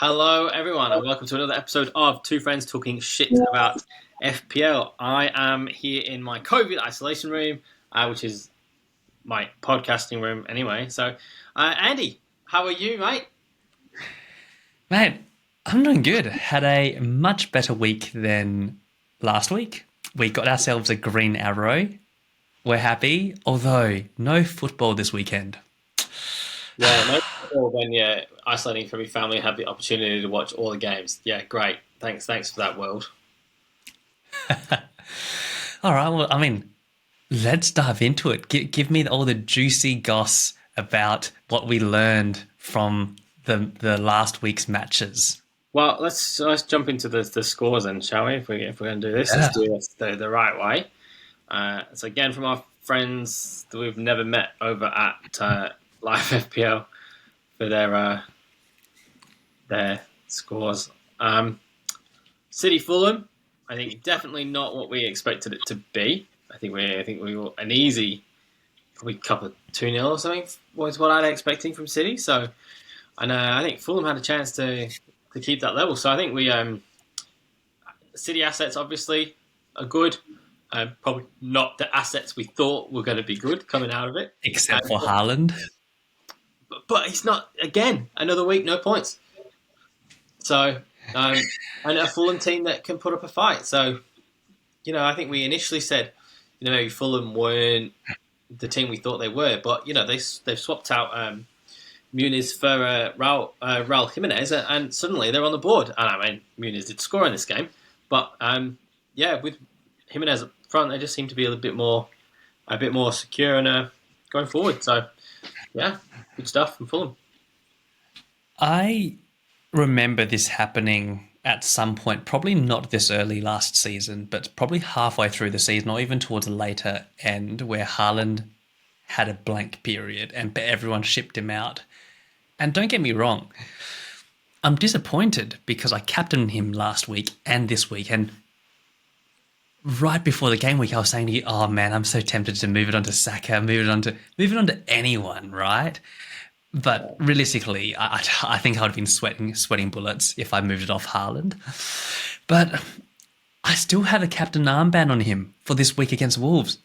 Hello, everyone, and welcome to another episode of Two Friends Talking Shit about FPL. I am here in my COVID isolation room, which is my podcasting room anyway. So, Andy, how are you, mate? Mate, I'm doing good. Had a much better week than last week. We got ourselves a green arrow. We're happy, although no football this weekend. Yeah, no trouble when you're isolating from your family and have the opportunity to watch all the games. Yeah, great. Thanks for that, world. All right, well, let's dive into it. Give me all the juicy goss about what we learned from the last week's matches. Well, let's jump into the scores then, shall we? If we're going to do this, let's Yeah. do this the right way. So again, from our friends that we've never met over at Live FPL for their scores. City Fulham, I think definitely not what we expected it to be. I think we were an easy, probably couple of 2-0 or something was what I'd expecting from City. So, and I think Fulham had a chance to keep that level. So I think we City assets obviously are good. Probably not the assets we thought were going to be good coming out of it. Except for Haaland. But it's not, again, another week, no points. So, and a Fulham team that can put up a fight. So, I think we initially said, maybe Fulham weren't the team we thought they were. But, they've swapped out Muniz for Raul Jimenez, and suddenly they're on the board. And I mean, Muniz did score in this game. But, with Jimenez up front, they just seem to be a bit more secure and going forward. So, yeah, good stuff from Fulham. I remember this happening at some point, probably not this early last season, but probably halfway through the season or even towards the later end, where Haaland had a blank period and everyone shipped him out. And don't get me wrong, I'm disappointed because I captained him last week and this week, and right before the game week, I was saying to you, "Oh man, I'm so tempted to move it on to Saka, move it on to anyone, right?" But realistically, I think I would have been sweating bullets if I moved it off Haaland. But I still have a captain armband on him for this week against Wolves.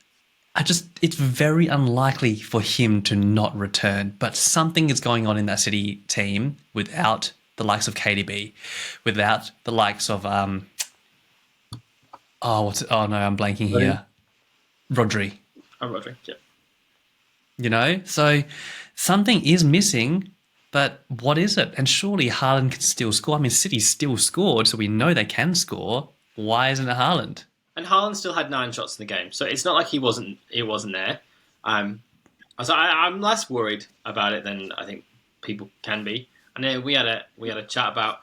It's very unlikely for him to not return. But something is going on in that City team without the likes of KDB, without the likes of oh no, I'm blanking here. Rodri. I'm Rodri, yeah. So something is missing, but what is it? And surely Haaland can still score. I mean, City still scored, so we know they can score. Why isn't it Haaland? And Haaland still had 9 shots in the game, so it's not like it wasn't there. So I'm less worried about it than I think people can be. And then we had a chat about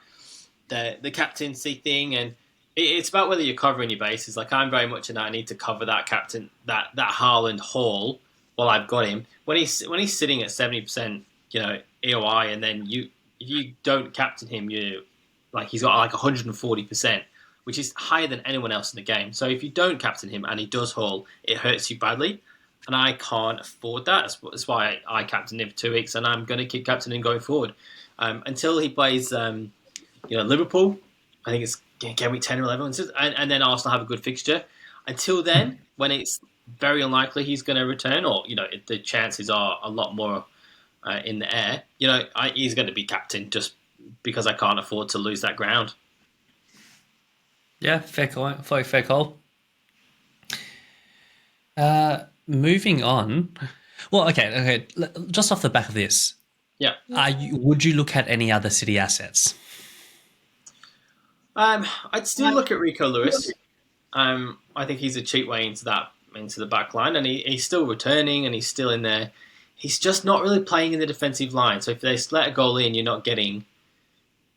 the captaincy thing, and it's about whether you're covering your bases. Like, I'm very much in that I need to cover that captain, that Haaland haul while I've got him. When he's sitting at 70%, AOI, and then if you don't captain him, he's got like 140%, which is higher than anyone else in the game. So if you don't captain him and he does haul, it hurts you badly. And I can't afford that. That's why I captained him for 2 weeks, and I'm going to keep captaining going forward until he plays. Liverpool. I think it's Gameweek 10 or 11, and then Arsenal have a good fixture. Until then, when it's very unlikely he's going to return, or the chances are a lot more in the air. He's going to be captain just because I can't afford to lose that ground. Yeah, fair call. Fair call. Moving on. Well, okay. Just off the back of this, Yeah. Would you look at any other City assets? I'd still look at Rico Lewis. I think he's a cheap way into the back line, and he's still returning and he's still in there. He's just not really playing in the defensive line. So if they let a goal in, you're not getting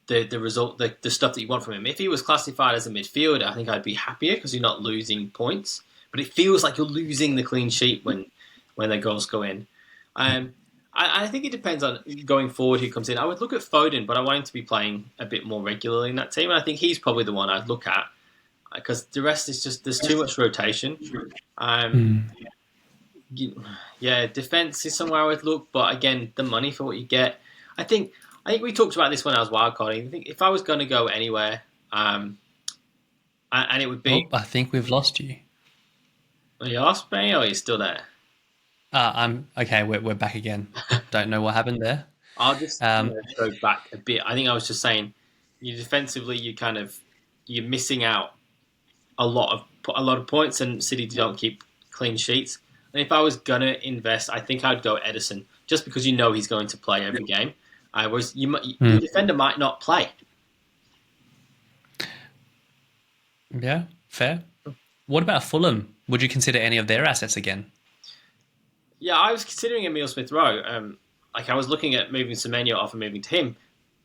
the result, the stuff that you want from him. If he was classified as a midfielder, I think I'd be happier because you're not losing points. But it feels like you're losing the clean sheet when the goals go in. I think it depends on going forward who comes in. I would look at Foden, but I want him to be playing a bit more regularly in that team. And I think he's probably the one I'd look at because the rest is just there's too much rotation. Defense is somewhere I would look, but again, the money for what you get. I think I think we talked about this when I was wildcarding. I think if I was going to go anywhere, and it would be. Oh, I think we've lost you. Are you asked me, or are you still there? I'm okay. We're back again. Don't know what happened there. I'll just Um, go back a bit. I think I was just saying, you defensively, you're missing out a lot of points, and City don't keep clean sheets. And if I was gonna invest, I think I'd go Edison, just because you know he's going to play every game. Whereas your defender might not play. yeah, fair. What about Fulham? Would you consider any of their assets again? Yeah, I was considering Emile Smith Rowe. Like I was looking at moving Semenyo off and moving to him,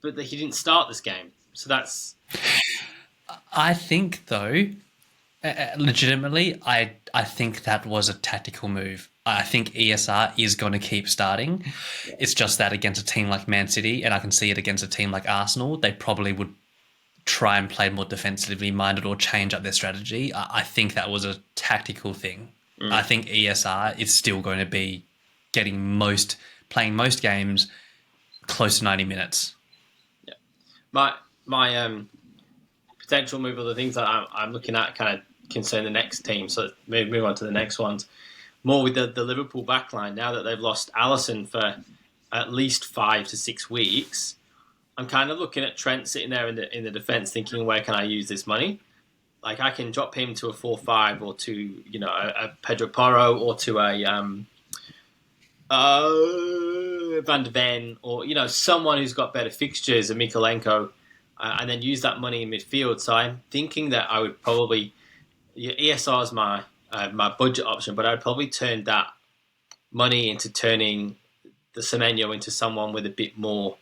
but he didn't start this game, so that's. I think though, legitimately, I think that was a tactical move. I think ESR is going to keep starting. It's just that against a team like Man City, and I can see it against a team like Arsenal, they probably would try and play more defensively minded or change up their strategy. I think that was a tactical thing. I think ESR is still going to be playing most games close to 90 minutes. Yeah, my potential move are the things that I'm looking at kind of concern the next team. So move on to the next ones. More with the Liverpool backline now that they've lost Alisson for at least 5 to 6 weeks. I'm kind of looking at Trent sitting there in the defence, thinking, where can I use this money? Like I can drop him to a 4-5 or to a Pedro Porro or to a Van de Ven or someone who's got better fixtures, a Mikolenko, and then use that money in midfield. So I'm thinking that I would probably ESR is my budget option, but I'd probably turn that money into turning the Semenyo into someone with a bit more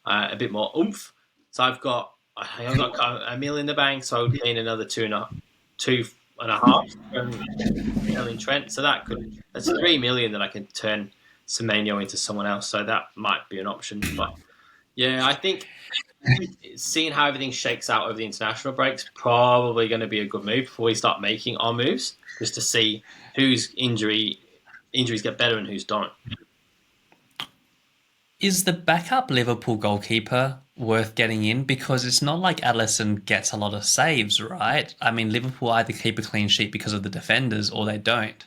oomph. So I've got a mil in the bank, so I would gain another two and a half from Sterling Trent. So that's 3 million that I can turn Semenyo into someone else. So that might be an option. But yeah, I think seeing how everything shakes out over the international breaks probably going to be a good move before we start making our moves, just to see whose injuries get better and whose don't. Is the backup Liverpool goalkeeper worth getting in? Because it's not like Alisson gets a lot of saves, right? I mean, Liverpool either keep a clean sheet because of the defenders or they don't.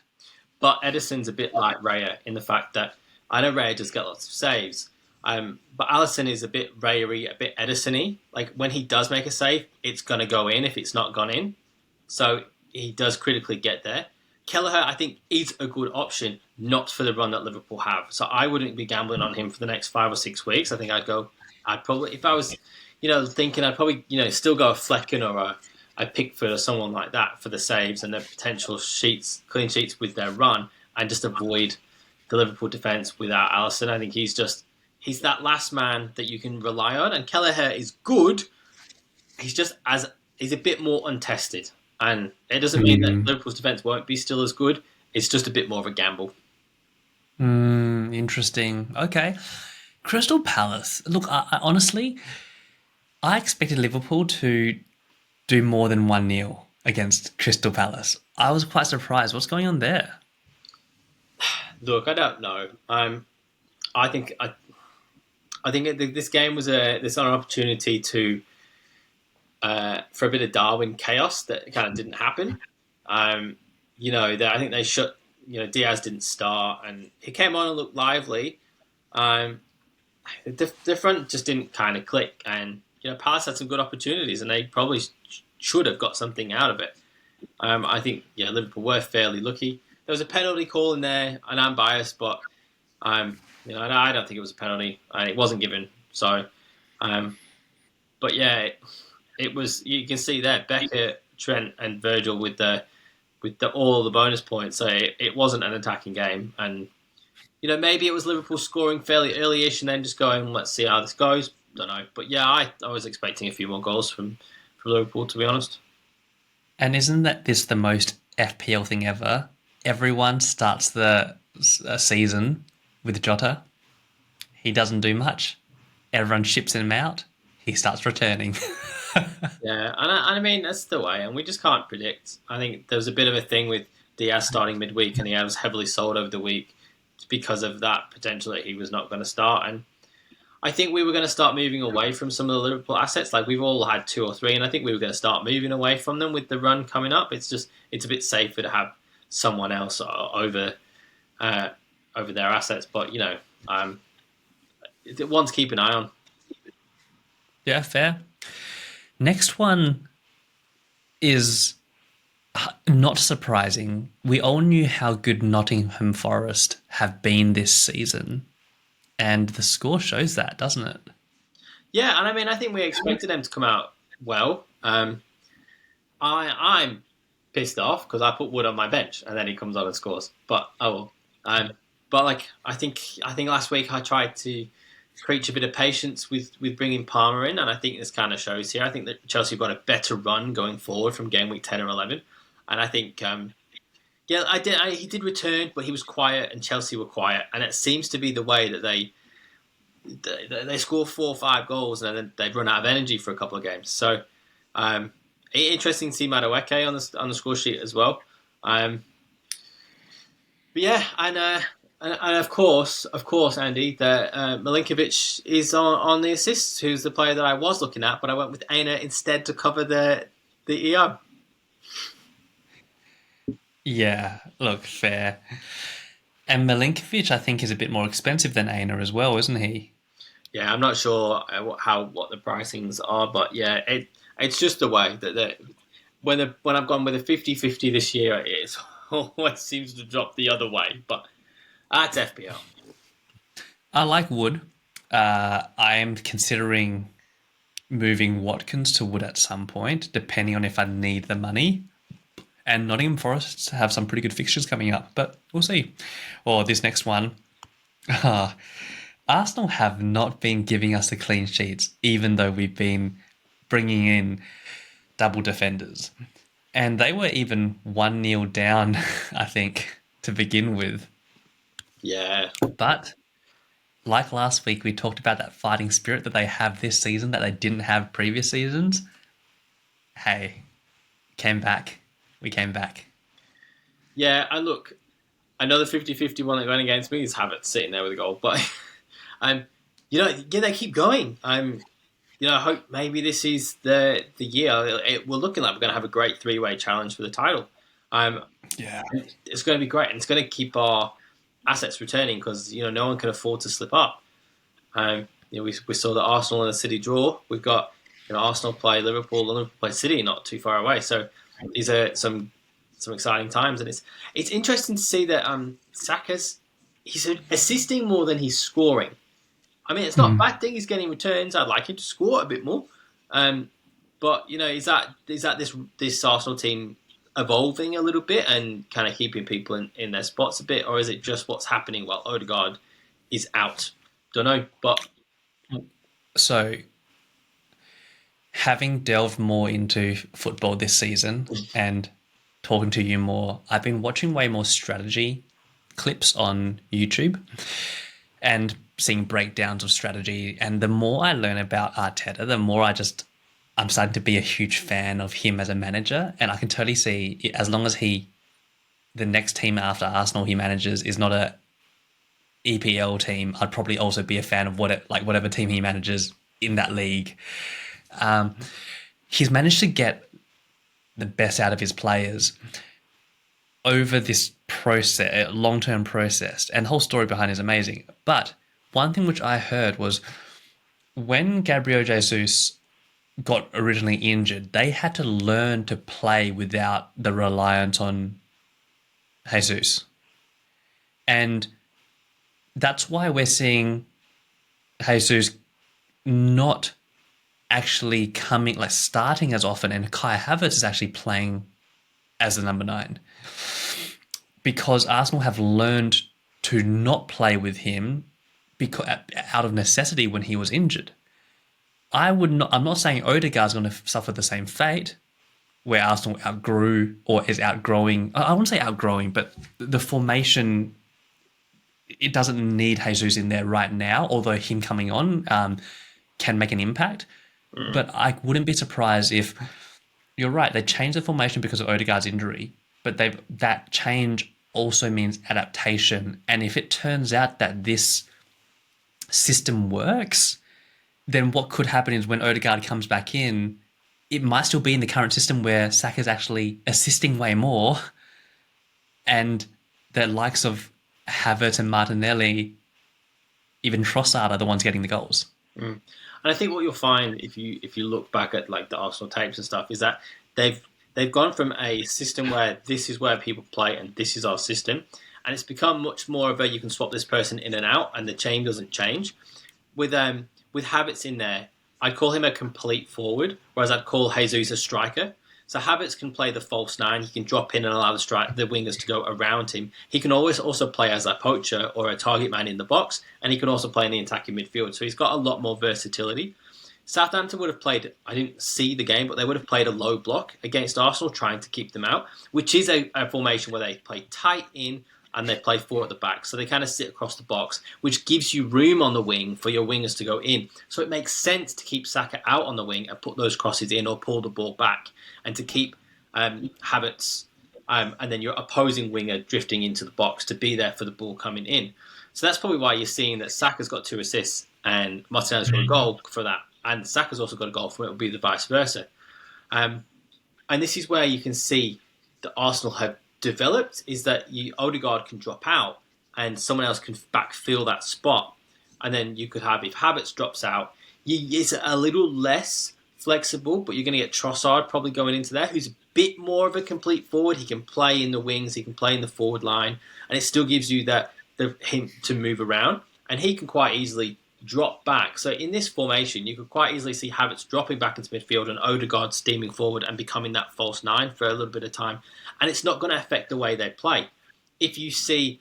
But Edison's a bit like Raya in the fact that I know Raya does get lots of saves, but Alisson is a bit Raya-y, a bit Edison-y. Like when he does make a save, it's going to go in if it's not gone in. So he does critically get there. Kelleher, I think, is a good option, not for the run that Liverpool have. So I wouldn't be gambling on him for the next 5 or 6 weeks. I think I'd probably, if I was, thinking I'd probably, still go a Flecken or a Pickford or someone like that for the saves and the potential clean sheets with their run, and just avoid the Liverpool defence without Alisson. I think he's that last man that you can rely on. And Kelleher is good. He's a bit more untested. And it doesn't mean that Liverpool's defence won't be still as good. It's just a bit more of a gamble. Interesting. Okay. Crystal Palace. Look, I honestly, I expected Liverpool to do more than 1-0 against Crystal Palace. I was quite surprised. What's going on there? Look, I don't know. I think this game was an opportunity to for a bit of Darwin chaos that kind of didn't happen. I think they shut. Diaz didn't start, and he came on and looked lively. The front just didn't kind of click, and Palace had some good opportunities, and they probably should have got something out of it. I think Liverpool were fairly lucky. There was a penalty call in there, and I'm biased, but I don't think it was a penalty. It wasn't given. So, but yeah, it was. You can see there, Becker, Trent, and Virgil with all the bonus points. So it wasn't an attacking game, and maybe it was Liverpool scoring fairly early-ish and then just going, let's see how this goes. Don't know, but yeah, I was expecting a few more goals from Liverpool, to be honest. And isn't this the most FPL thing ever? Everyone starts the season with Jota. He doesn't do much. Everyone ships him out. He starts returning. Yeah, and I mean, that's the way, and we just can't predict. I think there was a bit of a thing with Diaz starting midweek, and he was heavily sold over the week because of that potential that he was not going to start. And I think we were going to start moving away from some of the Liverpool assets. Like we've all had two or three, and I think we were going to start moving away from them with the run coming up. It's a bit safer to have someone else uh, over their assets. But one to keep an eye on. Yeah, fair. Next one is not surprising. We all knew how good Nottingham Forest have been this season, and the score shows that, doesn't it? Yeah, and I mean, I think we expected them to come out well. I'm pissed off because I put Wood on my bench and then he comes on and scores. But oh well. But like I think last week I tried to preach a bit of patience with bringing Palmer in, and I think this kind of shows here. I think that Chelsea got a better run going forward from game week 10 or 11, and I think yeah, he did return, but he was quiet, and Chelsea were quiet, and it seems to be the way that they score 4 or 5 goals and then they'd run out of energy for a couple of games. So interesting to see Madueke on the score sheet as well. But yeah, and of course, Andy, that Milinkovic is on the assists. Who's the player that I was looking at, but I went with Aina instead to cover the EO. Yeah, look, fair. And Milinkovic, I think, is a bit more expensive than Aina as well, isn't he? Yeah, I'm not sure what the pricings are, but yeah, it's just the way that when I've gone with a 50-50 this year, it always seems to drop the other way. But that's FPL. I like Wood. I am considering moving Watkins to Wood at some point, depending on if I need the money. And Nottingham Forest have some pretty good fixtures coming up, but we'll see. Or this next one. Arsenal have not been giving us the clean sheets, even though we've been bringing in double defenders. And they were even 1-0 down, I think, to begin with. Yeah. But like last week, we talked about that fighting spirit that they have this season that they didn't have previous seasons. Hey, came back. We came back. Yeah, and look, another 50-50 one that went against me is Havertz sitting there with a goal. But, they keep going. I hope maybe this is the year. We're looking like we're going to have a great 3-way challenge for the title. Yeah. It's going to be great, and it's going to keep our assets returning because, no one can afford to slip up. We saw the Arsenal and the City draw. We've got, Arsenal play Liverpool and Liverpool play City not too far away. So these are some exciting times, and it's interesting to see that he's assisting more than he's scoring. I mean, it's not a bad thing. He's getting returns. I'd like him to score a bit more. But is that this Arsenal team evolving a little bit and kind of keeping people in their spots a bit, or is it just what's happening while Odegaard is out? Don't know, but so having delved more into football this season and talking to you more, I've been watching way more strategy clips on YouTube and seeing breakdowns of strategy. And the more I learn about Arteta, the more I'm starting to be a huge fan of him as a manager. And I can totally see, as long as the next team after Arsenal he manages is not a EPL team, I'd probably also be a fan of whatever team he manages in that league. He's managed to get the best out of his players over this process, long-term process, and the whole story behind it is amazing. But one thing which I heard was when Gabriel Jesus got originally injured, they had to learn to play without the reliance on Jesus. And that's why we're seeing Jesus not actually starting as often, and Kai Havertz is actually playing as the number 9 because Arsenal have learned to not play with him out of necessity when he was injured. I'm not saying Odegaard's going to suffer the same fate where Arsenal outgrew or is outgrowing. I wouldn't say outgrowing, but the formation, it doesn't need Jesus in there right now, although him coming on can make an impact. But I wouldn't be surprised if, you're right, they changed the formation because of Odegaard's injury, but that change also means adaptation. And if it turns out that this system works, then what could happen is when Odegaard comes back in, it might still be in the current system where Saka's actually assisting way more, and the likes of Havertz and Martinelli, even Trossard, are the ones getting the goals. And I think what you'll find if you look back at like the Arsenal tapes and stuff is that they've gone from a system where this is where people play and this is our system, and it's become much more of a you can swap this person in and out and the chain doesn't change. With Havertz in there, I'd call him a complete forward, whereas I'd call Jesus a striker. So Havertz can play the false nine. He can drop in and allow the wingers to go around him. He can always also play as a poacher or a target man in the box, and he can also play in the attacking midfield. So he's got a lot more versatility. Southampton would have played, I didn't see the game, but they would have played a low block against Arsenal, trying to keep them out, which is a formation where they play tight in and they play four at the back. So they kind of sit across the box, which gives you room on the wing for your wingers to go in. So it makes sense to keep Saka out on the wing and put those crosses in or pull the ball back, and to keep Havertz and then your opposing winger drifting into the box to be there for the ball coming in. So that's probably why you're seeing that Saka's got 2 assists and Martinelli's got a goal for that. And Saka's also got a goal for it. It will be the vice versa. And this is where you can see that Arsenal have developed, is that Odegaard can drop out and someone else can backfill that spot. And then you could have, if Havertz drops out, it's a little less flexible, but you're going to get Trossard probably going into there, who's a bit more of a complete forward. He can play in the wings, he can play in the forward line, and it still gives you him to move around. And he can quite easily drop back. So in this formation, you could quite easily see Havertz dropping back into midfield and Odegaard steaming forward and becoming that false nine for a little bit of time. And it's not going to affect the way they play. If you see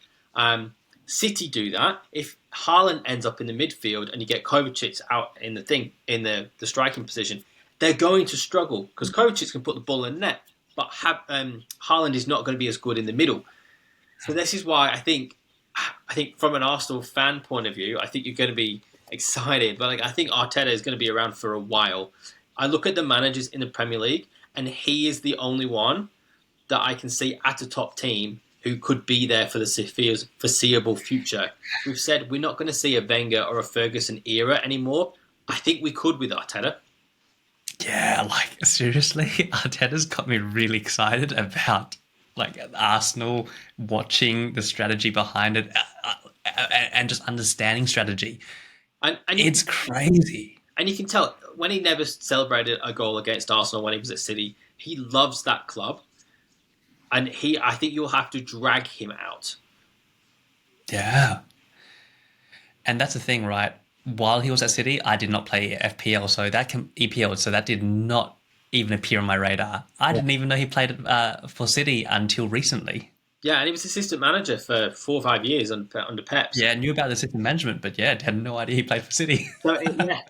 City do that, if Haaland ends up in the midfield and you get Kovacic out in the striking position, they're going to struggle because Kovacic can put the ball in the net, but Haaland is not going to be as good in the middle. So this is why I think from an Arsenal fan point of view, I think you're going to be excited. But I think Arteta is going to be around for a while. I look at the managers in the Premier League, and he is the only one that I can see at a top team who could be there for the foreseeable future. We've said we're not going to see a Wenger or a Ferguson era anymore. I think we could with Arteta. Yeah, seriously, Arteta's got me really excited about Arsenal, watching the strategy behind it and just understanding strategy. And it's crazy. And you can tell when he never celebrated a goal against Arsenal when he was at City, he loves that club. And I think you'll have to drag him out. Yeah. And that's the thing, right? While he was at City, I did not play FPL, so EPL, so that did not even appear on my radar. I didn't even know he played for City until recently. Yeah, and he was assistant manager for 4 or 5 years under Pep. Yeah, I knew about the system management, but had no idea he played for City. So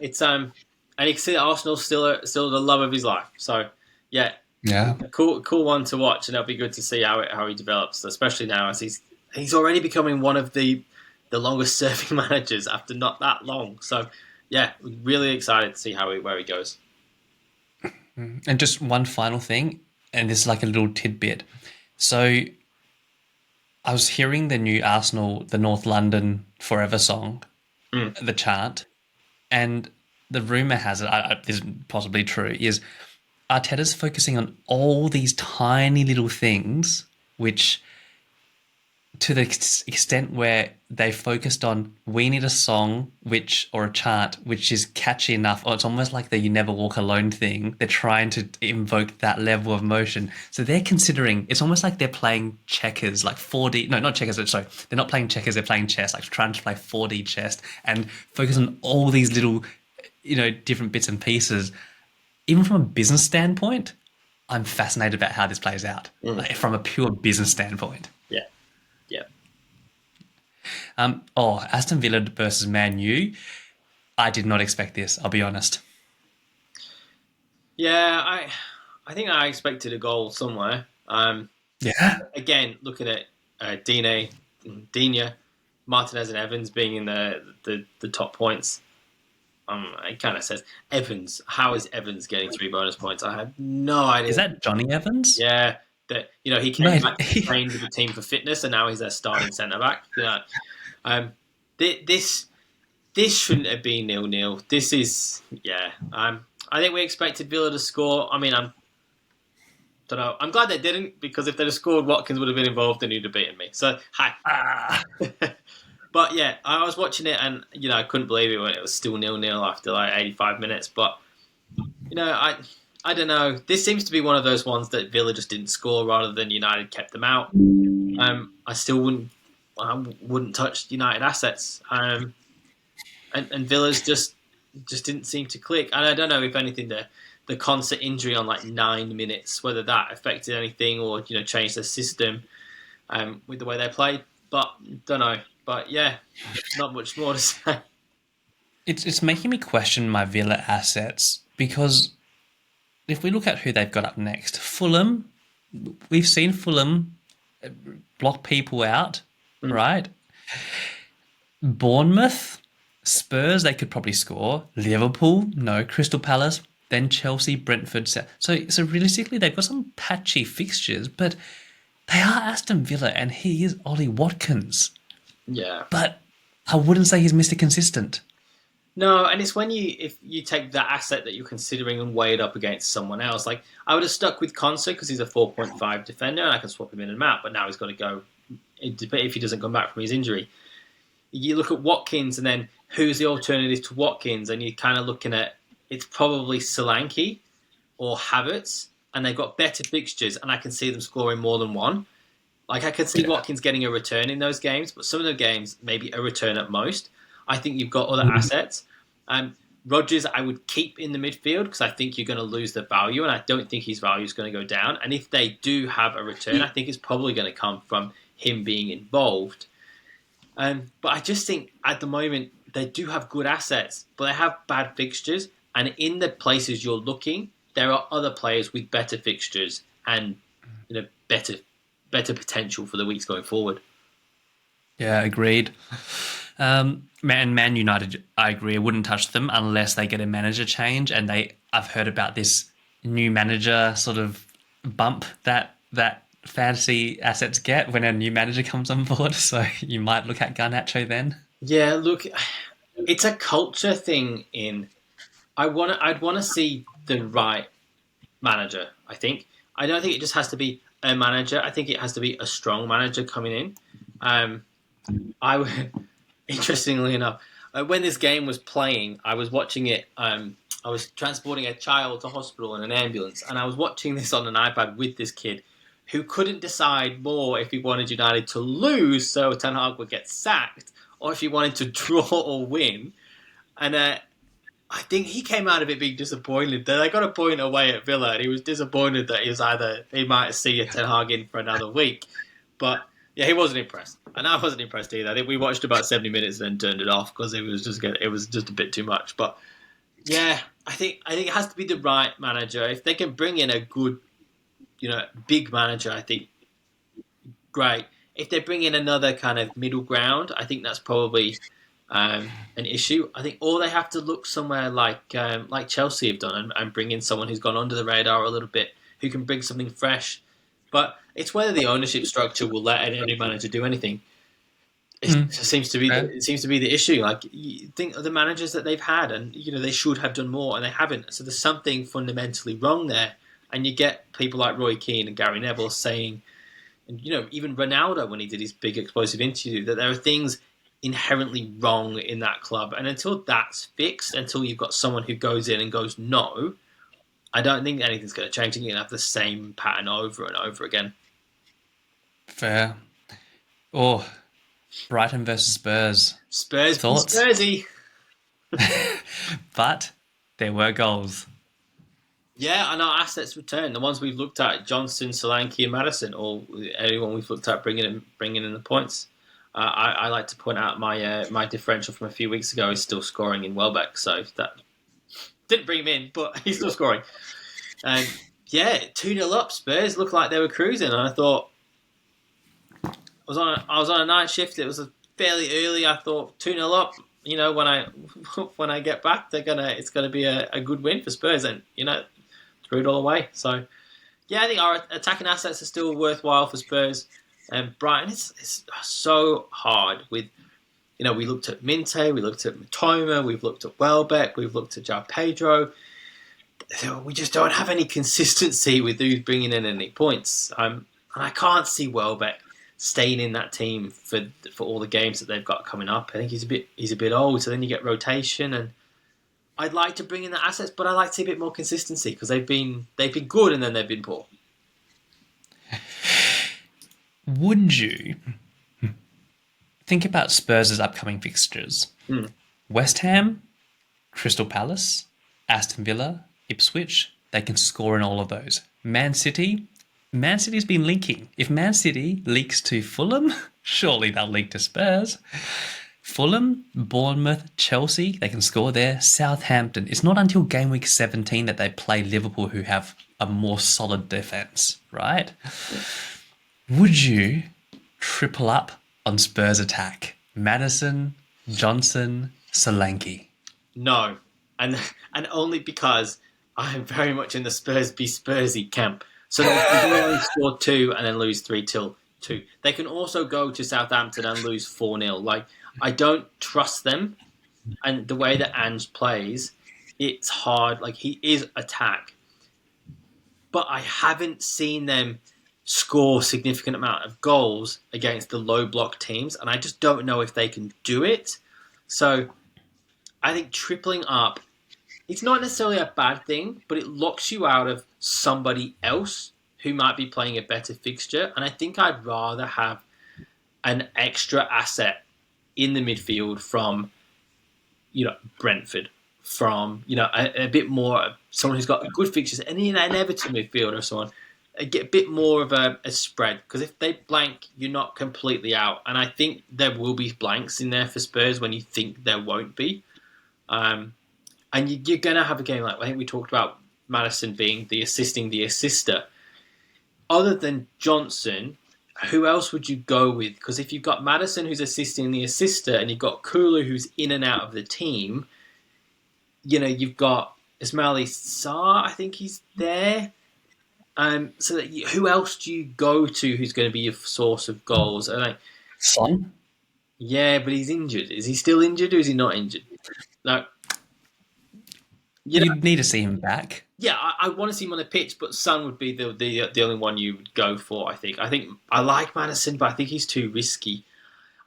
it's and you can see Arsenal's still the love of his life. So yeah, a cool one to watch, and it'll be good to see how he develops, especially now as he's already becoming one of the longest serving managers after not that long. So yeah, really excited to see where he goes. And just one final thing, and this is like a little tidbit. So I was hearing the new Arsenal, the North London Forever song, the chant, and the rumour has it, this is possibly true, is Arteta's focusing on all these tiny little things, which to the extent where they focused on, we need a song or a chant which is catchy enough, or it's almost like the You Never Walk Alone thing. They're trying to invoke that level of emotion. So they're considering, it's almost like they're playing checkers, like 4D, no, not checkers, sorry. They're not playing checkers, they're playing chess, like trying to play 4D chess and focus on all these little, different bits and pieces. Even from a business standpoint, I'm fascinated about how this plays out, from a pure business standpoint. Yeah. Aston Villa versus Man U. I did not expect this, I'll be honest. Yeah, I think I expected a goal somewhere. Again, looking at Digne, Martinez and Evans being in the top points, it kind of says, Evans, how is Evans getting 3 bonus points? I have no idea. Is that Johnny Evans? Yeah. That he came back to train with the team for fitness, and now he's their starting centre back. This this shouldn't have been 0-0. This is, yeah. I think we expected Villa to score. I mean, don't know. I'm glad they didn't, because if they'd have scored, Watkins would have been involved and he'd have beaten me. So, hi. Ah, But yeah, I was watching it and, I couldn't believe it when it was still 0-0 after like 85 minutes. But, I don't know. This seems to be one of those ones that Villa just didn't score rather than United kept them out. I still wouldn't touch United assets. And Villa's just didn't seem to click. And I don't know if anything the concert injury on like 9 minutes, whether that affected anything or changed the system with the way they played. But don't know. But yeah, not much more to say. it's making me question my Villa assets because if we look at who they've got up next, Fulham, we've seen Fulham block people out, right? Bournemouth, Spurs, they could probably score. Liverpool, no. Crystal Palace, then Chelsea, Brentford. So realistically, they've got some patchy fixtures, but they are Aston Villa, and he is Ollie Watkins. Yeah. But I wouldn't say he's Mr. Consistent. No, and it's when if you take that asset that you're considering and weigh it up against someone else. Like, I would have stuck with Konsa because he's a 4.5 defender and I can swap him in and out, but now he's got to go if he doesn't come back from his injury. You look at Watkins and then who's the alternative to Watkins, and you're kind of looking at it's probably Solanke or Havertz, and they've got better fixtures, and I can see them scoring more than one. Like, I could see Watkins getting a return in those games, but some of the games, maybe a return at most. I think you've got other assets. Rodgers, I would keep in the midfield because I think you're going to lose the value, and I don't think his value is going to go down. And if they do have a return, I think it's probably going to come from him being involved. But I just think at the moment they do have good assets, but they have bad fixtures. And in the places you're looking, there are other players with better fixtures and better potential for the weeks going forward. Yeah, agreed. Man United, I agree. I wouldn't touch them unless they get a manager change. And I've heard about this new manager sort of bump that fantasy assets get when a new manager comes on board. So you might look at Garnacho then. Yeah, look, it's a culture thing. I'd want to see the right manager. I think I don't think it just has to be a manager. I think it has to be a strong manager coming in. Interestingly enough, when this game was playing, I was watching it. I was transporting a child to hospital in an ambulance, and I was watching this on an iPad with this kid who couldn't decide more if he wanted United to lose so Ten Hag would get sacked, or if he wanted to draw or win. And I think he came out of it being disappointed. They got a point away at Villa, and he was disappointed that he might see a Ten Hag in for another week. But yeah, he wasn't impressed, and I wasn't impressed either. I think we watched about 70 minutes and then turned it off because it was just a bit too much. But yeah, I think it has to be the right manager. If they can bring in a good, big manager, I think great. If they bring in another kind of middle ground, I think that's probably an issue. I think or they have to look somewhere like Chelsea have done and bring in someone who's gone under the radar a little bit, who can bring something fresh. But it's whether the ownership structure will let any manager do anything. It seems to be the issue. Like, you think of the managers that they've had, and they should have done more, and they haven't. So there's something fundamentally wrong there. And you get people like Roy Keane and Gary Neville saying, and even Ronaldo when he did his big explosive interview, that there are things inherently wrong in that club. And until that's fixed, until you've got someone who goes in and goes no, I don't think anything's going to change. You're going to have the same pattern over and over again. Fair. Oh, Brighton versus Spurs. Spurs, thoughts? Spursy. But there were goals. Yeah, and our assets returned. The ones we've looked at, Johnson, Solanke, and Madison, or anyone we've looked at bringing in the points. I like to point out my differential from a few weeks ago is still scoring in Welbeck, so that didn't bring him in, but he's still scoring. And yeah, 2-0 up. Spurs looked like they were cruising, and I thought I was on a night shift. It was fairly early. I thought 2-0 up. When I get back, it's gonna be a good win for Spurs, and threw it all away. So yeah, I think our attacking assets are still worthwhile for Spurs. And Brighton, it's so hard with We looked at Minte, we looked at Matoma, we've looked at Welbeck, we've looked at João Pedro. We just don't have any consistency with who's bringing in any points. And I can't see Welbeck staying in that team for all the games that they've got coming up. I think he's a bit old, so then you get rotation, and I'd like to bring in the assets, but I like to see a bit more consistency because they've been good and then they've been poor. Would you think about Spurs' upcoming fixtures? West Ham, Crystal Palace, Aston Villa, Ipswich. They can score in all of those. Man City's been leaking. If Man City leaks to Fulham, surely they'll leak to Spurs. Fulham, Bournemouth, Chelsea, they can score there. Southampton. It's not until game week 17 that they play Liverpool, who have a more solid defence, right? Would you triple up on Spurs attack? Maddison, Johnson, Solanke? No, and only because I am very much in the Spurs be Spursy camp. So they can only score 2 and then lose 3-2. They can also go to Southampton and lose 4-0. Like, I don't trust them, and the way that Ange plays, it's hard. Like, he is attack, but I haven't seen them score significant amount of goals against the low block teams, and I just don't know if they can do it. So I think tripling up, it's not necessarily a bad thing, but it locks you out of somebody else who might be playing a better fixture. And I think I'd rather have an extra asset in the midfield from, Brentford, from, a bit more, someone who's got good fixtures, and in an Everton midfield or someone, get a bit more of a spread. Because if they blank, you're not completely out. And I think there will be blanks in there for Spurs when you think there won't be. And you're going to have a game like, I think we talked about Maddison being the assister. Other than Johnson, who else would you go with? Because if you've got Maddison who's assisting the assister and you've got Kulu who's in and out of the team, you've got Ismail Sarr, I think he's there. So who else do you go to who's going to be your source of goals? Son? Yeah, but he's injured. Is he still injured or is he not injured? No. You'd need to see him back. Yeah, I want to see him on the pitch, but Son would be the only one you would go for, I think. I think I like Maddison, but I think he's too risky.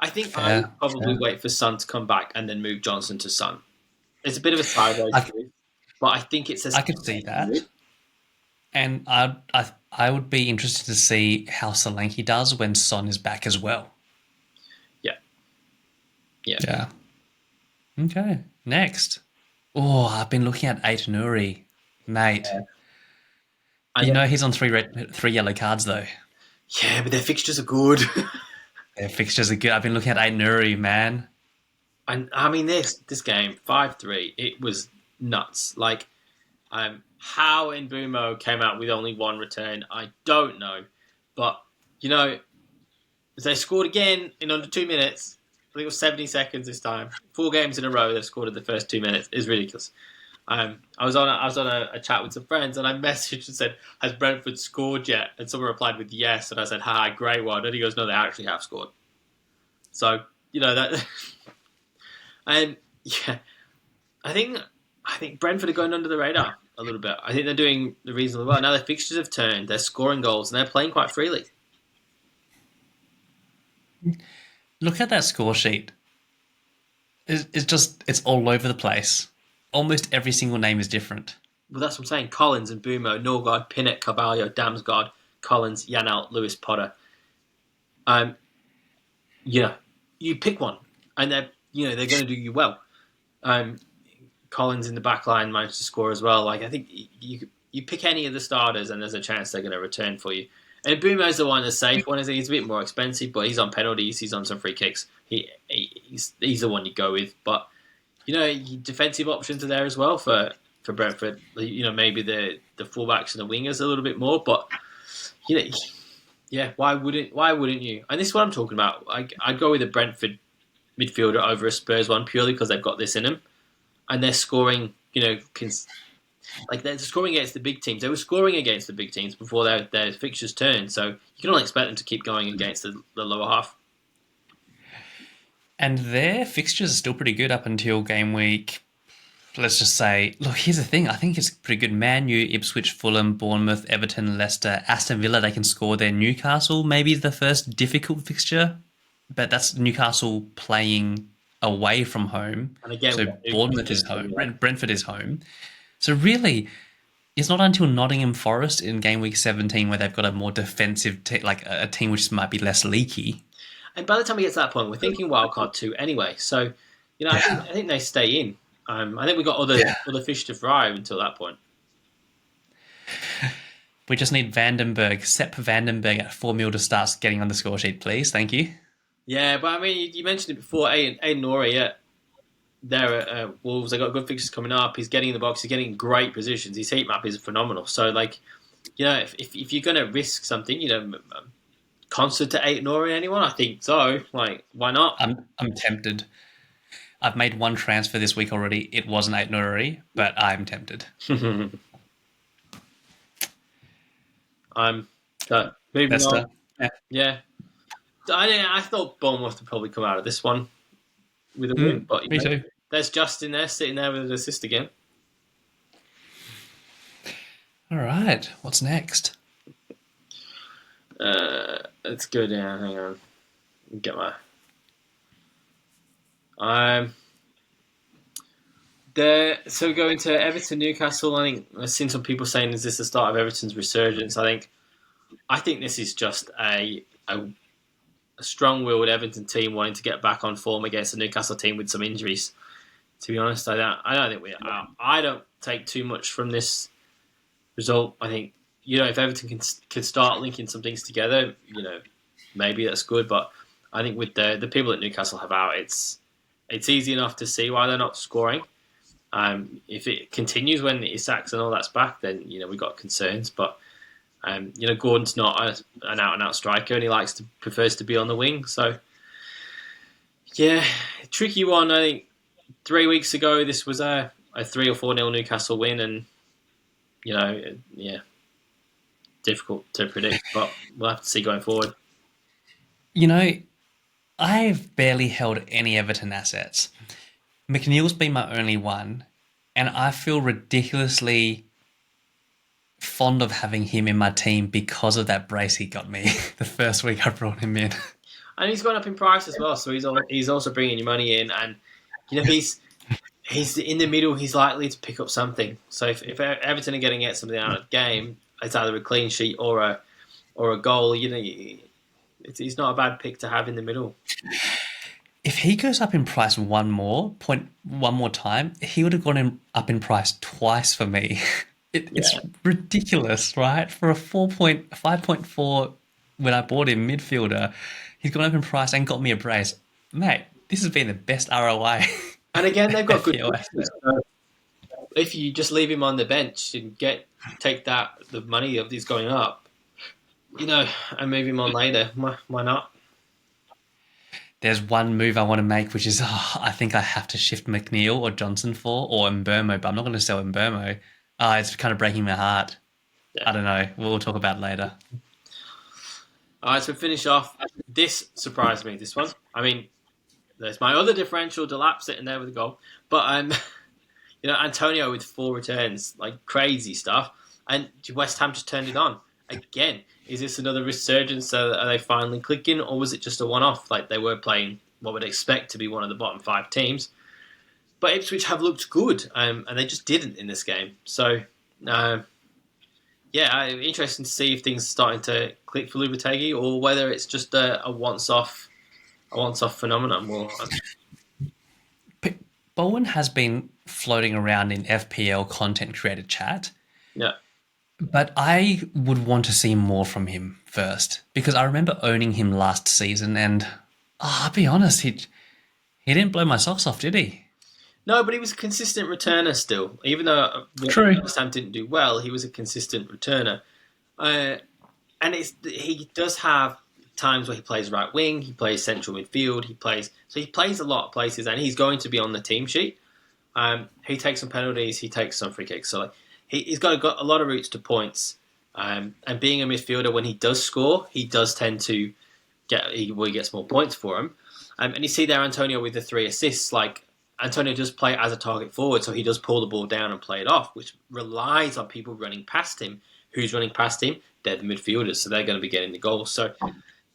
I think I would probably wait for Son to come back and then move Johnson to Son. It's a bit of a sideways move, but I think it's I could see that. Move. And I would be interested to see how Solanke does when Son is back as well. Yeah. Okay, next. Oh, I've been looking at Aït-Nouri, mate. Yeah. He's on three yellow cards though. Yeah, but their fixtures are good. Their fixtures are good. I've been looking at Aït-Nouri, man. And I mean, this game 5-3, it was nuts. Like, how Mbeumo came out with only one return, I don't know. But they scored again in under 2 minutes. I think it was 70 seconds this time. 4 games in a row they've scored in the first 2 minutes. It's ridiculous. I was on a chat with some friends and I messaged and said, "Has Brentford scored yet?" And someone replied with yes, and I said, "Ha, great one." And he goes, "No, they actually have scored." So that, and yeah, I think Brentford are going under the radar a little bit. I think they're doing reasonably well now. Their fixtures have turned. They're scoring goals and they're playing quite freely. Look at that score sheet. It's all over the place. Almost every single name is different. Well, that's what I'm saying. Collins and Mbeumo, Norgard, Pinnock, Carvalho, Damsgaard, Collins, Janelt, Lewis Potter. You pick one, and they're going to do you well. Collins in the back line managed to score as well. Like, I think you pick any of the starters, and there's a chance they're going to return for you. And Mbeumo's the one that's safe one. He's a bit more expensive, but he's on penalties. He's on some free kicks. He's the one you go with. But defensive options are there as well for Brentford. Maybe the fullbacks and the wingers a little bit more. But why wouldn't you? And this is what I'm talking about. I'd go with a Brentford midfielder over a Spurs one purely because they've got this in them, and they're scoring. They're scoring against the big teams. They were scoring against the big teams before their fixtures turned. So you can only expect them to keep going against the lower half. And their fixtures are still pretty good up until game week. Let's just say, look, here's the thing. I think it's pretty good. Man U, Ipswich, Fulham, Bournemouth, Everton, Leicester, Aston Villa, they can score there. Newcastle, maybe the first difficult fixture, but that's Newcastle playing away from home. And again, So Bournemouth is home. Brentford is home. So really, it's not until Nottingham Forest in game week 17 where they've got a more defensive, like a team which might be less leaky. And by the time we get to that point, we're thinking wildcard 2 anyway. So, I think they stay in. I think we've got other fish to fry until that point. We just need Sepp Vandenberg at 4 mil to start getting on the score sheet, please. Thank you. Yeah, but I mean, you mentioned it before, Aiden Ori, they're at Wolves. They got good fixtures coming up. He's getting in the box. He's getting great positions. His heat map is phenomenal. So, if you're going to risk something, concert to Aiden Ori, anyone? I think so. Why not? I'm tempted. I've made one transfer this week already. It wasn't Aiden Ori, but I'm tempted. Moving on. Yeah. I thought Bournemouth would probably come out of this one with a win, but me too. There's Justin there sitting there with an assist again. All right, what's next? It's good. Yeah, hang on. Get my. So we go into Everton Newcastle. I think I've seen some people saying, "Is this the start of Everton's resurgence?" I think this is just a strong-willed Everton team wanting to get back on form against a Newcastle team with some injuries. To be honest, I don't take too much from this result. I think if Everton can start linking some things together, maybe that's good. But I think with the people that Newcastle have out, it's easy enough to see why they're not scoring. If it continues when Isak's and all that's back, then we've got concerns. But Gordon's not an out-and-out striker, and he prefers to be on the wing. So yeah, tricky one. I think 3 weeks ago this was a 3 or 4-0 Newcastle win, and difficult to predict, but we'll have to see going forward. I've barely held any Everton assets. McNeil's been my only one, and I feel ridiculously fond of having him in my team because of that brace he got me the first week I brought him in. And he's gone up in price as well, so he's also bringing your money in, and he's in the middle. He's likely to pick up something. So if Everton are going to get something out of the game, it's either a clean sheet or a goal. He's not a bad pick to have in the middle. If he goes up in price one more time, he would have gone up in price twice for me. It's ridiculous, right? For a 5.4 when I bought him midfielder, he's gone up in price and got me a brace. Mate, this has been the best ROI. And again, they've got good players. If you just leave him on the bench and take the money of these going up, and move him on later, why not? There's one move I want to make, which is I think I have to shift McNeil or Johnson or Mbeumo, but I'm not going to sell Mbeumo. It's kind of breaking my heart. Yeah. I don't know. We'll talk about it later. All right, so finish off. This surprised me, this one. I mean, there's my other differential, Delap sitting there with a goal. But, Antonio with 4 returns, crazy stuff. And West Ham just turned it on. Again, is this another resurgence? Are they finally clicking? Or was it just a one-off? They were playing what would expect to be one of the bottom 5 teams. But Ipswich have looked good, and they just didn't in this game. So, interesting to see if things are starting to click for Lopetegui or whether it's just a once-off phenomenon. Bowen has been floating around in FPL content creator chat. Yeah. But I would want to see more from him first, because I remember owning him last season, and I'll be honest, he didn't blow my socks off, did he? No, but he was a consistent returner still. Even though West Ham didn't do well, he was a consistent returner. And he does have times where he plays right wing, he plays central midfield, he plays a lot of places, and he's going to be on the team sheet. He takes some penalties, he takes some free kicks. So he's got a lot of routes to points. And being a midfielder, when he does score, he does tend to he gets more points for him. And you see there Antonio with the 3 assists. Like Antonio does play as a target forward, so he does pull the ball down and play it off, which relies on people running past him. Who's running past him? They're the midfielders, so they're going to be getting the goals. So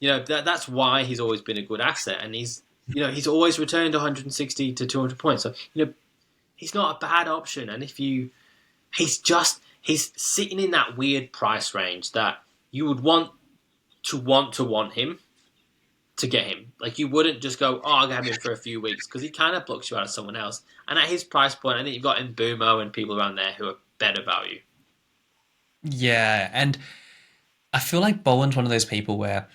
that's why he's always been a good asset, and he's always returned 160 to 200 points. So he's not a bad option, and he's sitting in that weird price range that you would want him to get him. Like you wouldn't just go, I'll get him for a few weeks, because he kind of blocks you out of someone else. And at his price point, I think you've got Mbumo and people around there who are better value. Yeah, and I feel like Bowen's one of those people where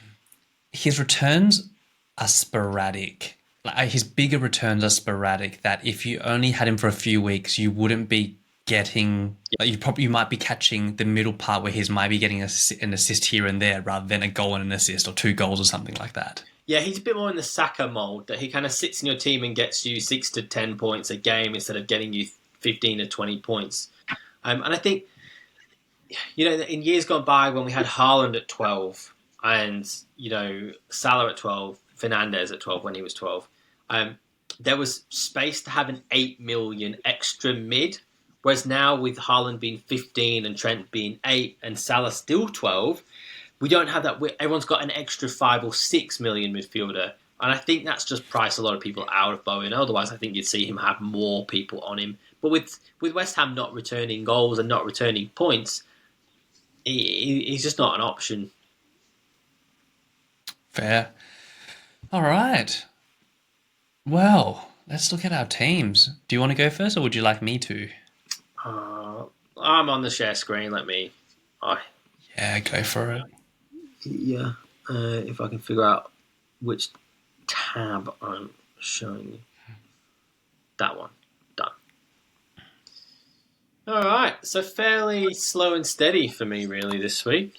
his returns are sporadic. Like his bigger returns are sporadic. That if you only had him for a few weeks, you wouldn't be getting. Like you might be catching the middle part where he's maybe getting an assist here and there, rather than a goal and an assist or 2 goals or something like that. Yeah, he's a bit more in the Saka mold, that he kind of sits in your team and gets you 6 to 10 points a game instead of getting you 15 to 20 points. And I think, in years gone by when we had Haaland at 12 and, Salah at 12, Fernandes at 12 when he was 12, there was space to have an 8 million extra mid. Whereas now with Haaland being 15 and Trent being 8 and Salah still 12, we don't have that. Everyone's got an extra 5 or 6 million midfielder. And I think that's just priced a lot of people out of Bowen. Otherwise, I think you'd see him have more people on him. But with West Ham not returning goals and not returning points, he's just not an option. Fair. All right. Well, let's look at our teams. Do you want to go first, or would you like me to? I'm on the share screen. Yeah, go for it. Yeah. If I can figure out which tab I'm showing you. That one. Done. All right. So fairly slow and steady for me, really, this week.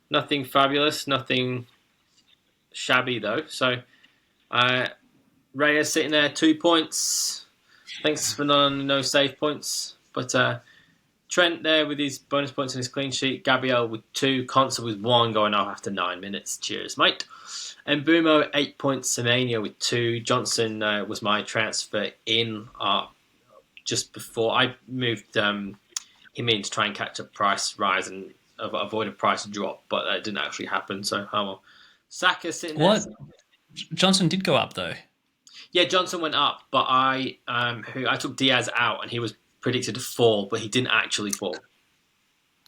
Nothing fabulous. Nothing shabby, though. So Reyes sitting there, 2 points. Thanks for no save points. But Trent there with his bonus points and his clean sheet. Gabriel with 2. Conser with 1 going off after 9 minutes. Cheers, mate. And Mbumo, 8 points. Semenya with 2. Johnson was my transfer in just before I moved him in to try and catch a price rise and avoid a price drop, but that didn't actually happen. So, well. Saka sitting there. What? Johnson did go up, though. Yeah, Johnson went up, but I took Diaz out, and he was predicted to fall, but he didn't actually fall.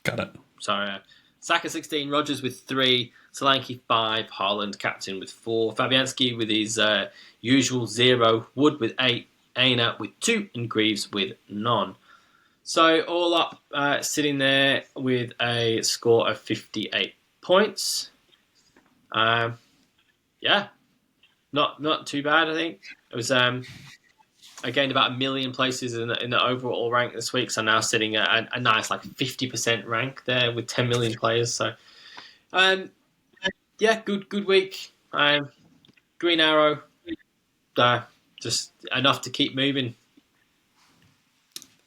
Got it. So, Saka 16, Rodgers with 3, Solanke 5, Haaland captain with 4, Fabianski with his usual 0, Wood with 8, Aina with 2, and Greaves with none. So all up, sitting there with a score of 58 points. Yeah, not too bad. I think it was. I gained about 1 million places in the overall rank this week, so I'm now sitting at a nice 50% rank there with 10 million players. So, yeah, good week. Green arrow, just enough to keep moving.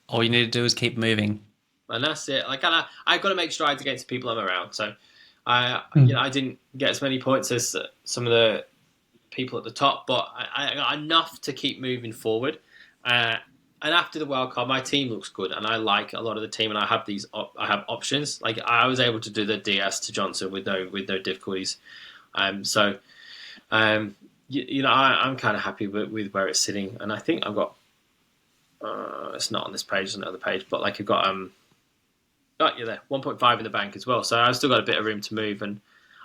All you need to do is keep moving, and that's it. I've got to make strides against the people I'm around. So, I didn't get as many points as some of the people at the top, but I got enough to keep moving forward. And after the World Cup, my team looks good, and I like a lot of the team, and I have I have options. Like I was able to do the DS to Johnson with no difficulties. I'm kind of happy with where it's sitting, and I think I've got. It's not on this page; it's on another page, but I've got there 1.5 in the bank as well. So I've still got a bit of room to move, and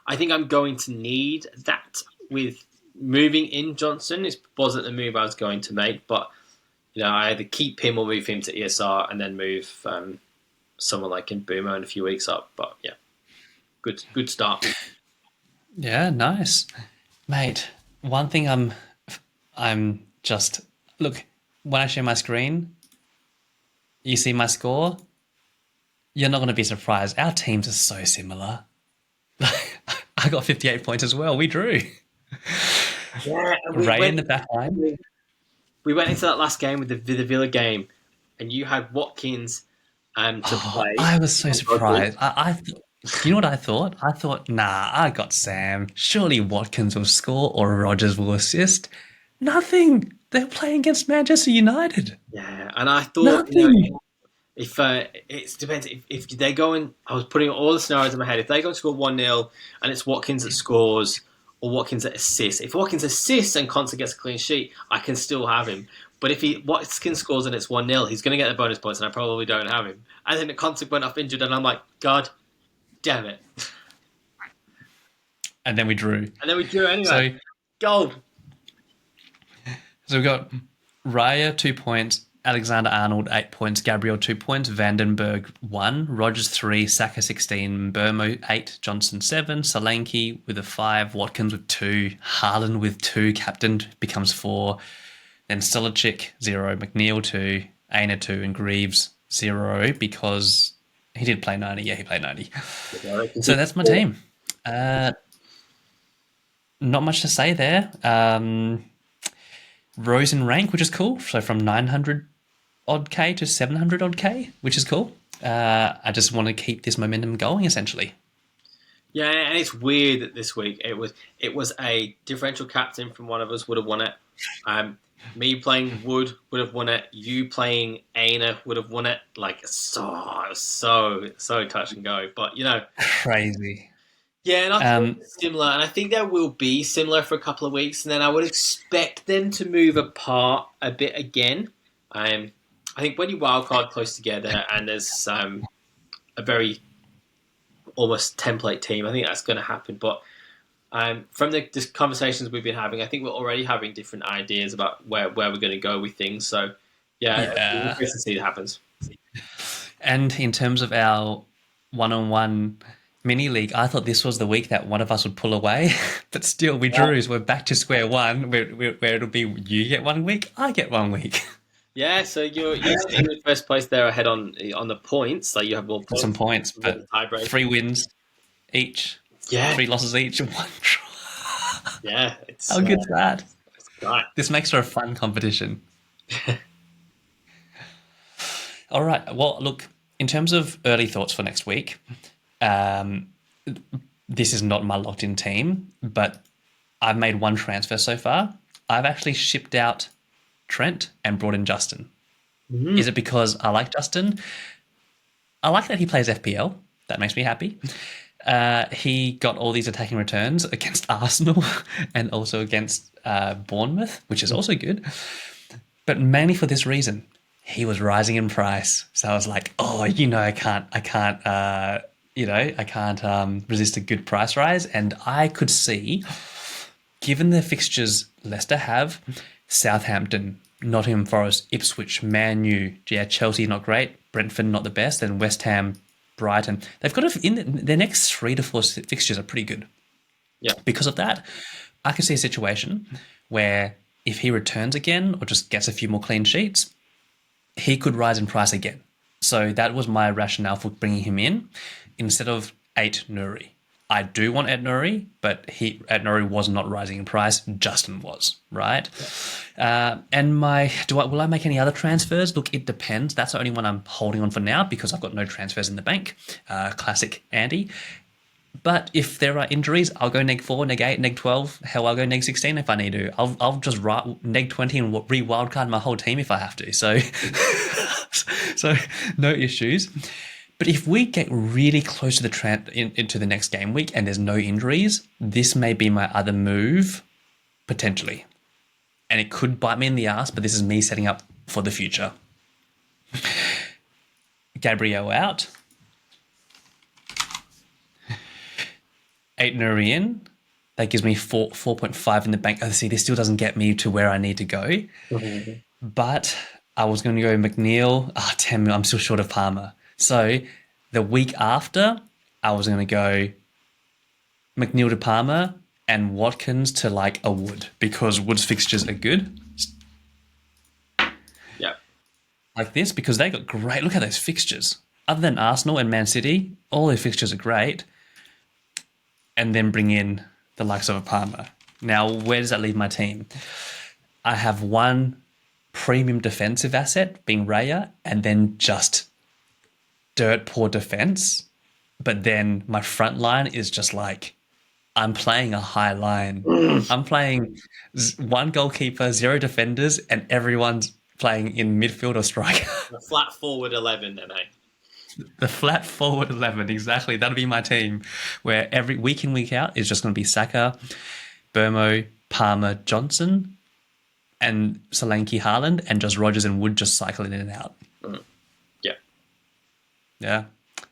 I think I'm going to need that with moving in Johnson. It wasn't the move I was going to make, but I either keep him or move him to ESR and then move someone like Mbumo in a few weeks up. But yeah, good start. Yeah, nice, mate. One thing I'm just look when I share my screen, you see my score. You're not going to be surprised. Our teams are so similar. I got 58 points as well. We drew. Yeah, Ray in the back line. We went into that last game with the Villa game, and you had Watkins to play. I was so surprised. I Do you know what I thought? I thought, nah, I got Sam. Surely Watkins will score or Rogers will assist. Nothing. They're playing against Manchester United. Yeah, and I thought, Nothing. if it depends if they go in. I was putting all the scenarios in my head. If they go and score 1-0 and it's Watkins that scores or Watkins that assists, if Watkins assists and Conte gets a clean sheet, I can still have him. But if Watkins scores and it's 1-0, he's going to get the bonus points, and I probably don't have him. And then Conte went off injured, and I'm like, God damn it! And then we drew. And then we drew So, anyway. Gold. so we've got Raya 2 points, Alexander Arnold 8 points, Gabriel 2 points, Vandenberg 1, Rogers 3, Saka 16, Burmo 8, Johnson 7, Solanke with a 5, Watkins with 2, Haaland with 2, captain becomes 4, then Stilichik 0, McNeil 2, Aina 2, and Greaves 0 because he did play 90. Yeah, he played 90. So that's my team. Not much to say there. Rose in rank, which is cool. So from 900 odd K to 700 odd K, which is cool. I just want to keep this momentum going, essentially. Yeah, and it's weird that this week it was a differential captain from one of us would have won it. Me playing Wood would have won it. You playing Aina would have won it. Like so touch and go. But Crazy. yeah, and I thought it's similar, and I think there will be similar for a couple of weeks, and then I would expect them to move apart a bit again. I think when you wildcard close together and there's a very almost template team, I think that's going to happen. But from the conversations we've been having, I think we're already having different ideas about where we're going to go with things. So yeah. It's interesting to see what happens. And in terms of our one-on-one mini league, I thought this was the week that one of us would pull away, but still we drew. So we're back to square one, where it'll be you get 1 week, I get 1 week. Yeah, so you're sitting in first place there ahead on the points. Like you have more points. Some points, but 3 wins each, yeah, 3 losses each, and 1 draw. Yeah, it's how good's that? It's great. This makes for a fun competition. All right. Well, look, in terms of early thoughts for next week, this is not my locked-in team, but I've made 1 transfer so far. I've actually shipped out Trent and brought in Justin. Mm-hmm. Is it because I like Justin? I like that he plays FPL. That makes me happy. He got all these attacking returns against Arsenal and also against Bournemouth, which is also good. But mainly for this reason, he was rising in price. So I was like, I can't resist a good price rise. And I could see, given the fixtures Leicester have, Southampton, Nottingham Forest, Ipswich, Man U, Chelsea not great, Brentford not the best, and West Ham, Brighton. They've got in their next 3 to 4 fixtures are pretty good. Yeah. Because of that, I could see a situation where if he returns again or just gets a few more clean sheets, he could rise in price again. So that was my rationale for bringing him in instead of 8 Nuri. I do want Ed Nuri, but Ed Nuri was not rising in price. Justin was, right? And will I make any other transfers? Look, it depends. That's the only one I'm holding on for now because I've got no transfers in the bank. Classic Andy. But if there are injuries, I'll go neg 4, neg 8, neg 12. Hell, I'll go neg 16 if I need to. I'll just neg 20 and re-wildcard my whole team if I have to. So, so no issues. But if we get really close to into the next game week and there's no injuries, this may be my other move, potentially. And it could bite me in the ass, but this is me setting up for the future. Gabriel out. 8 Nuri in. That gives me 4.5 in the bank. Oh, see, this still doesn't get me to where I need to go. Mm-hmm. But I was going to go McNeil. Damn, I'm still short of Palmer. So the week after, I was going to go McNeil to Palmer and Watkins to like a Wood because Wood's fixtures are good. Yeah. Like this because they got great. Look at those fixtures. Other than Arsenal and Man City, all their fixtures are great. And then bring in the likes of a Palmer. Now, where does that leave my team? I have 1 premium defensive asset being Raya and then just dirt poor defense but then my front line is just like I'm playing a high line. I'm playing one goalkeeper, zero defenders, and everyone's playing in midfield or striker. A flat forward 11, then, eh? The flat forward 11, exactly. That'll be my team, where every week in, week out is just going to be Saka, Burmo, Palmer, Johnson, and Solanke, Haaland, and just Rogers and Wood just cycling in and out. Yeah. Yeah.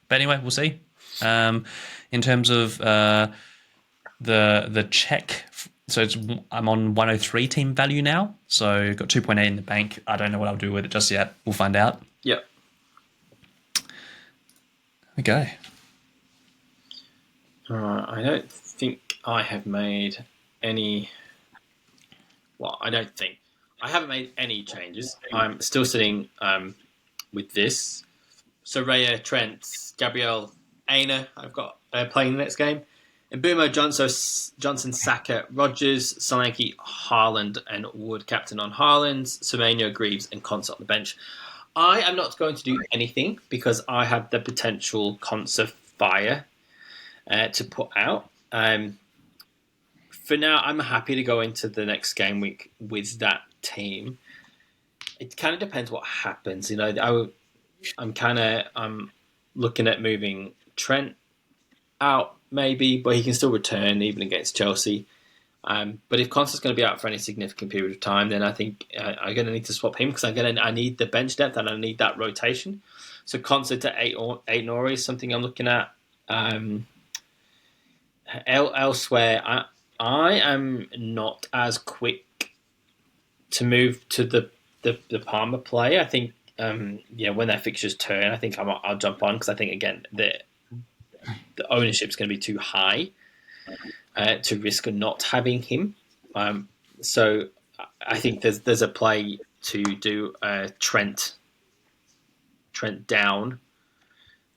But anyway, we'll see. In terms of the check, so I'm on 103 team value now, so got 2.8 in the bank. I don't know what I'll do with it just yet. We'll find out. Yep. Okay. I don't think I have made any. Well, I don't think I haven't made any changes. I'm still sitting with this. Soraya, Trent, Gabriel, Aina. I've got playing the next game. And Bumo, Johnson, Saka, Rogers, Solanke, Haaland, and Wood captain on Haaland, Semenyo, Greaves, and Consa on the bench. I am not going to do anything because I have the potential Consa fire to put out. For now, I'm happy to go into the next game week with that team. It kind of depends what happens. You know, I'm looking at moving Trent out maybe, but he can still return even against Chelsea. But if Consa's going to be out for any significant period of time, then I think I'm going to need to swap him because I need the bench depth and I need that rotation. So Consa to eight Nori is something I'm looking at. Elsewhere, I am not as quick to move to the Palmer play. I think when their fixtures turn, I think I'll jump on because I think again the ownership is going to be too high to risk not having him. So I think there's a play to do Trent down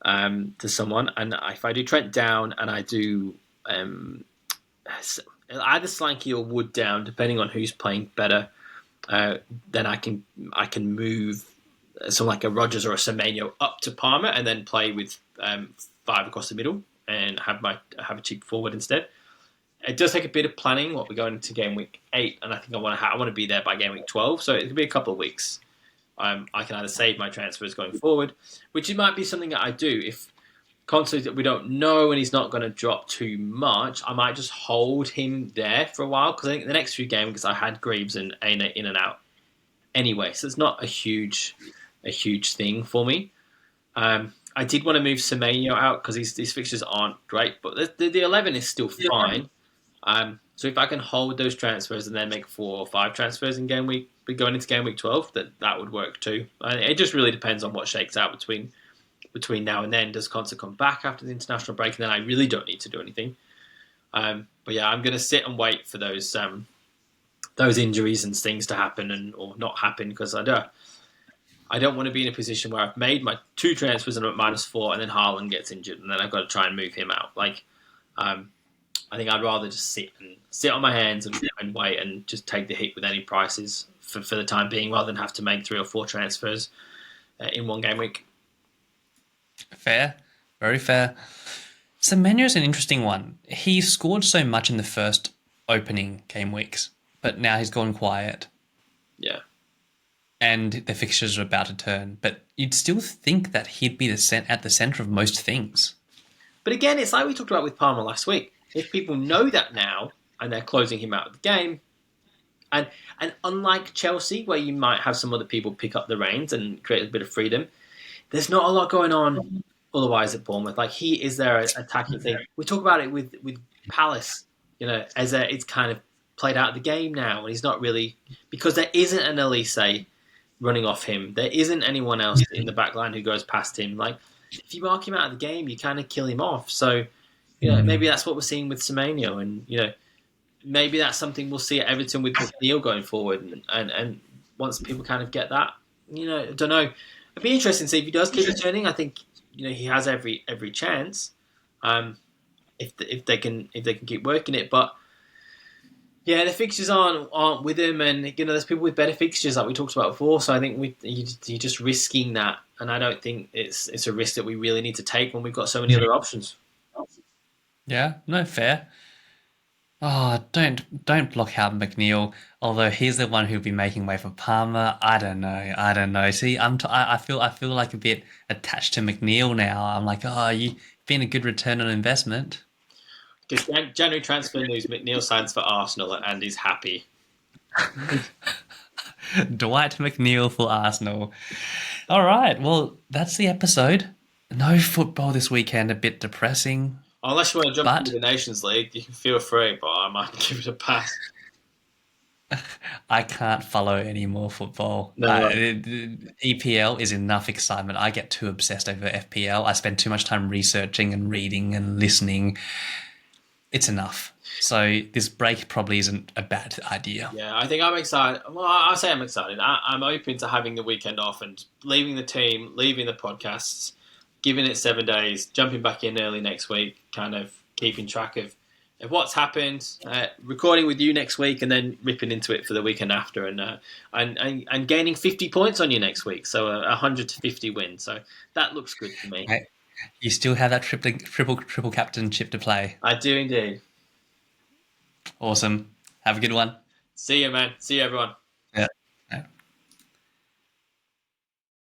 to someone, and if I do Trent down and I do either Slanky or Wood down, depending on who's playing better, then I can move someone like a Rogers or a Semenyo up to Palmer and then play with 5 across the middle and have a cheap forward instead. It does take a bit of planning. We're going into game week 8, and I think I want to be there by game week 12. So it could be a couple of weeks. I can either save my transfers going forward, which it might be something that I do if constantly that we don't know and he's not going to drop too much. I might just hold him there for a while because I think the next few games I had Greaves and Aina in and out anyway, so it's not a huge thing for me. I did want to move Semenyo out because these fixtures aren't great, but the 11 is still fine. So if I can hold those transfers and then make 4 or 5 transfers in game week, going into game week 12, that would work too. It just really depends on what shakes out between now and then. Does Consa come back after the international break? And then I really don't need to do anything. But yeah, I'm going to sit and wait for those injuries and things to happen or not happen because I don't want to be in a position where I've made my 2 transfers and I'm at -4 and then Haaland gets injured and then I've got to try and move him out. I think I'd rather just sit on my hands and wait and just take the hit with any prices for the time being rather than have to make 3 or 4 transfers in one game week. Fair. Very fair. Semenyo is an interesting one. He scored so much in the first opening game weeks, but now he's gone quiet. Yeah. And the fixtures are about to turn, but you'd still think that he'd be at the centre of most things. But again, it's like we talked about with Palmer last week. If people know that now and they're closing him out of the game, and unlike Chelsea, where you might have some other people pick up the reins and create a bit of freedom, there's not a lot going on otherwise at Bournemouth. Like, he is their attacking thing. We talk about it with Palace, as it's kind of played out of the game now, and he's not really, because there isn't an Elise running off him. There isn't anyone else in the back line who goes past him. Like, if you mark him out of the game, you kind of kill him off. So, maybe that's what we're seeing with Semenyo, and maybe that's something we'll see at Everton with Neil going forward. And once people kind of get that, I don't know. It'd be interesting to see if he does keep returning. I think he has every chance if they can keep working it. But Yeah, the fixtures aren't with him, and there's people with better fixtures like we talked about before. So I think you're just risking that, and I don't think it's a risk that we really need to take when we've got so many other options. Yeah, no, fair. Oh, don't block out McNeil. Although he's the one who'll be making way for Palmer. I don't know. I don't know. See, I feel like a bit attached to McNeil now. I'm like, oh, you've been a good return on investment. Because January transfer news, McNeil signs for Arsenal and is happy. Dwight McNeil for Arsenal. All right. Well, that's the episode. No football this weekend. A bit depressing, Unless you want to jump into but the Nations League, you can feel free, but I might give it a pass. I can't follow any more football. No, EPL is enough excitement. I get too obsessed over FPL. I spend too much time researching and reading and listening. It's enough. So this break probably isn't a bad idea. yeah, I think I'm excited. Well, I say I'm excited. I'm open to having the weekend off and leaving the team, leaving the podcasts, giving it 7 days, jumping back in early next week, kind of keeping track of what's happened, recording with you next week, and then ripping into it for the weekend after, and gaining 50 points on you next week. So a 100 to 50 win. So that looks good to me. Right. You still have that triple captainship to play. I do indeed. Awesome. Have a good one. See you, man. See you, everyone.